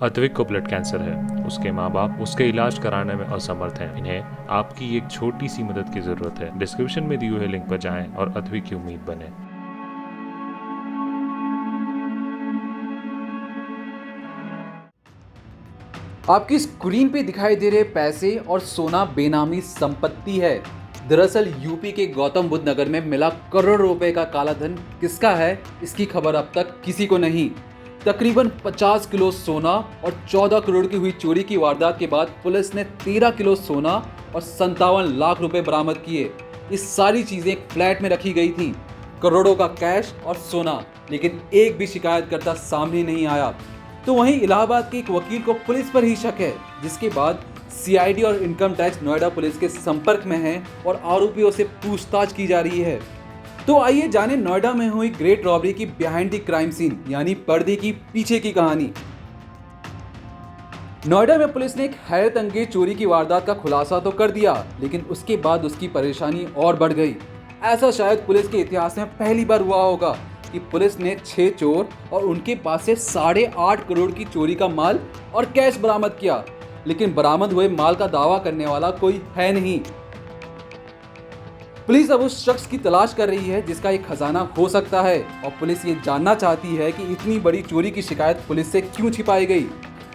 अद्विक को blood cancer है। उसके माँ बाप उसके इलाज कराने में असमर्थ हैं। इन्हें आपकी एक छोटी सी मदद की जरूरत है। डिस्क्रिप्शन में दिए हुए लिंक पर जाएं और अद्विक की उम्मीद बने। आपकी स्क्रीन पे दिखाई दे रहे पैसे और सोना बेनामी संपत्ति है। दरअसल यूपी के गौतम बुद्ध नगर में मिला करोड़ों रुपए का काला धन किसका है, इसकी खबर अब तक किसी को नहीं। तकरीबन 50 किलो सोना और 14 करोड़ की हुई चोरी की वारदात के बाद पुलिस ने 13 किलो सोना और 57 लाख रुपए बरामद किए। ये सारी चीजें एक फ्लैट में रखी गई थी। करोड़ों का कैश और सोना, लेकिन एक भी शिकायतकर्ता सामने नहीं आया। तो वहीं इलाहाबाद के एक वकील को पुलिस पर ही शक है, जिसके बाद सीआईडी और इनकम टैक्स नोएडा पुलिस के संपर्क में है और आरोपियों से पूछताछ की जा रही है। तो आइए जानें नोएडा में हुई ग्रेट रॉबरी की बिहाइंड द क्राइम सीन, यानी पर्दे की पीछे की कहानी। नोएडा में पुलिस ने एक हैरत अंगेज चोरी की वारदात का खुलासा तो कर दिया, लेकिन उसके बाद उसकी परेशानी और बढ़ गई। ऐसा शायद पुलिस के इतिहास में पहली बार हुआ होगा कि पुलिस ने 6 चोर और उनके पास से 8.5 करोड़ की चोरी का माल और कैश बरामद किया, लेकिन बरामद हुए माल का दावा करने वाला कोई है नहीं। पुलिस अब उस शख्स की तलाश कर रही है जिसका एक खजाना हो सकता है, और पुलिस ये जानना चाहती है कि इतनी बड़ी चोरी की शिकायत पुलिस से क्यों छिपाई गई।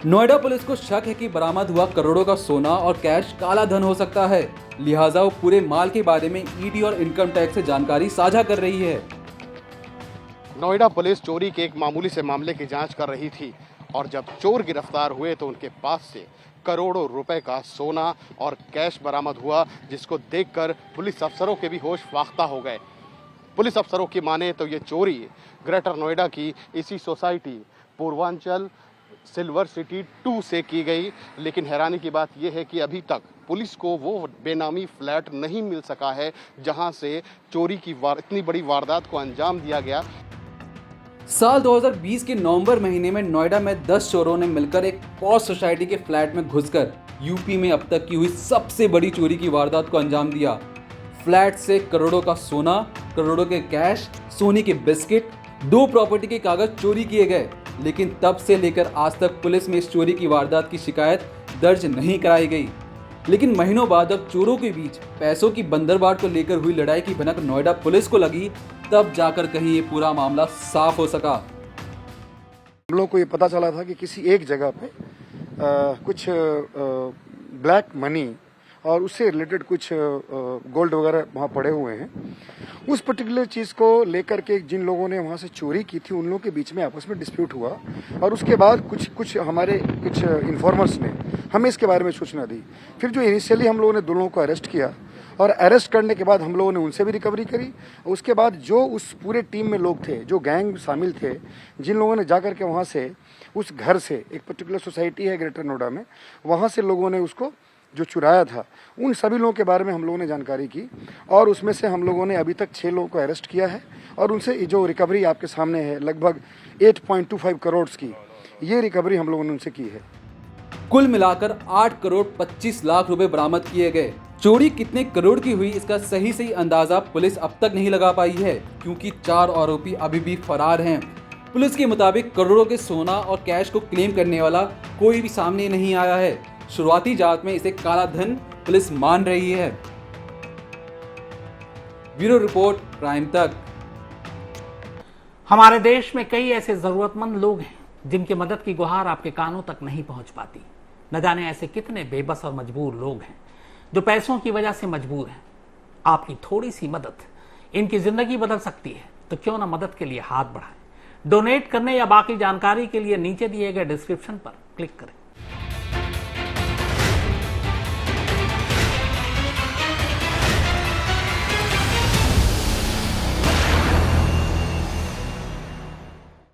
नोएडा पुलिस को शक है कि बरामद हुआ करोड़ों का सोना और कैश काला धन हो सकता है, लिहाजा वो पूरे माल के बारे में ईडी और इनकम टैक्स से जानकारी साझा कर रही है। नोएडा पुलिस चोरी के एक मामूली से मामले की जांच कर रही थी और जब चोर गिरफ्तार हुए तो उनके पास से करोड़ों रुपए का सोना और कैश बरामद हुआ, जिसको देखकर पुलिस अफसरों के भी होश फाख्ता हो गए। पुलिस अफसरों की माने तो ये चोरी ग्रेटर नोएडा की इसी सोसाइटी पूर्वांचल सिल्वर सिटी 2 से की गई, लेकिन हैरानी की बात यह है कि अभी तक पुलिस को वो बेनामी फ्लैट नहीं मिल सका है जहां से चोरी की इतनी बड़ी वारदात को अंजाम दिया गया। साल 2020 के नवंबर महीने में नोएडा में 10 चोरों ने मिलकर एक पॉश सोसाइटी के फ्लैट में घुसकर यूपी में अब तक की हुई सबसे बड़ी चोरी की वारदात को अंजाम दिया। फ्लैट से करोड़ों का सोना, करोड़ों के कैश, सोने के बिस्किट, 2 प्रॉपर्टी के कागज चोरी किए गए, लेकिन तब से लेकर आज तक पुलिस में इस चोरी की वारदात की शिकायत दर्ज नहीं कराई गई। लेकिन महीनों बाद अब चोरों के बीच पैसों की बंदरबाट को लेकर हुई लड़ाई की भनक नोएडा पुलिस को लगी, तब जाकर कहीं ये पूरा मामला साफ हो सका। हम लोगों को ये पता चला था कि किसी एक जगह पे कुछ ब्लैक मनी और उससे रिलेटेड कुछ गोल्ड वगैरह वहाँ पड़े हुए हैं। उस पर्टिकुलर चीज़ को लेकर के जिन लोगों ने वहाँ से चोरी की थी उन लोगों के बीच में आपस में डिस्प्यूट हुआ, और उसके बाद कुछ हमारे कुछ इन्फॉर्मर्स ने हमें इसके बारे में सूचना दी। फिर जो इनिशियली हम लोगों ने दोनों को अरेस्ट किया, और अरेस्ट करने के बाद हम लोगों ने उनसे भी रिकवरी करी। उसके बाद जो उस पूरे टीम में लोग थे, जो गैंग शामिल थे, जिन लोगों ने जाकर के वहाँ से उस घर से, एक पर्टिकुलर सोसाइटी है ग्रेटर नोएडा में, वहाँ से लोगों ने उसको जो चुराया था, उन सभी लोगों के बारे में हम लोगों ने जानकारी की, और उसमें से हम लोगों ने अभी तक 6 लोगों को अरेस्ट किया है, और उनसे जो रिकवरी आपके सामने है लगभग 8.25 करोड़ की, ये रिकवरी हम लोगों ने उनसे की है। कुल मिलाकर 8 करोड़ 25 लाख रुपए बरामद किए गए। चोरी कितने करोड़ की हुई इसका सही अंदाजा पुलिस अब तक नहीं लगा पाई है, क्योंकि 4 आरोपी अभी भी फरार हैं। पुलिस के मुताबिक करोड़ों के सोना और कैश को क्लेम करने वाला कोई भी सामने नहीं आया है। शुरुआती जांच में इसे काला धन पुलिस मान रही है। ब्यूरो रिपोर्ट, क्राइम तक। हमारे देश में कई ऐसे जरूरतमंद लोग हैं जिनकी मदद की गुहार आपके कानों तक नहीं पहुंच पाती। न जाने ऐसे कितने बेबस और मजबूर लोग हैं जो पैसों की वजह से मजबूर हैं। आपकी थोड़ी सी मदद इनकी जिंदगी बदल सकती है, तो क्यों ना मदद के लिए हाथ बढ़ाएं। डोनेट करने या बाकी जानकारी के लिए नीचे दिए गए डिस्क्रिप्शन पर क्लिक करें।